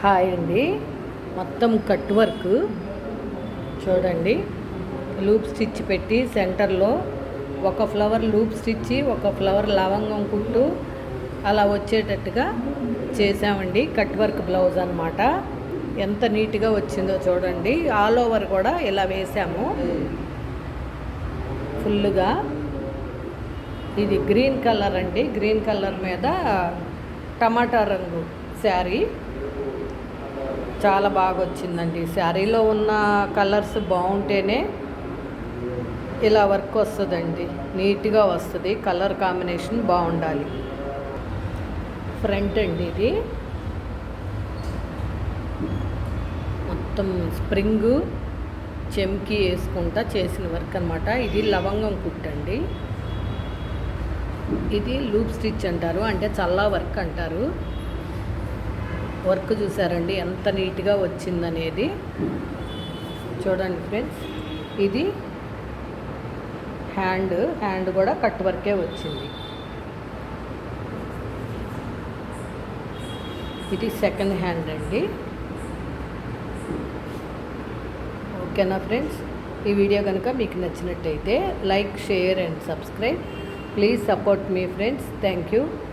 Hi అండి. మొత్తం cut work చూడండి. లూప్ స్టిచ్ పెట్టి సెంటర్లో ఒక ఫ్లవర్ లూప్ స్టిచ్, ఒక ఫ్లవర్ లవంగం కుట్టు అలా వచ్చేటట్టుగా చేసామండి. కట్ వర్క్ బ్లౌజ్ అన్నమాట. ఎంత నీట్గా వచ్చిందో చూడండి. ఆల్ ఓవర్ కూడా ఇలా వేసాము ఫుల్గా. ఇది గ్రీన్ కలర్ అండి. గ్రీన్ కలర్ మీద టమాటా రంగు శారీ చాలా బాగా వచ్చిందండి. శారీలో ఉన్న కలర్స్ బాగుంటేనే ఇలా వర్క్ వస్తుందండి, నీట్గా వస్తుంది. కలర్ కాంబినేషన్ బాగుండాలి. ఫ్రంట్ అండి ఇది మొత్తం స్ప్రింగు చెమ్కి వేసుకుంటా చేసిన వర్క్ అనమాట. ఇది లవంగం కుట్టండి. ఇది లూప్ స్టిచ్ అంటారు, అంటే చల్లా వర్క్ అంటారు. వర్క్ చూసారండి ఎంత నీట్గా వచ్చిందనేది. చూడండి ఫ్రెండ్స్, ఇది హ్యాండ్ కూడా కట్ వర్కే వచ్చింది. ఇది సెకండ్ హ్యాండ్ అండి. ఓకేనా ఫ్రెండ్స్? ఈ వీడియో కనుక మీకు నచ్చినట్టయితే like, share and subscribe. Please support me friends. Thank you.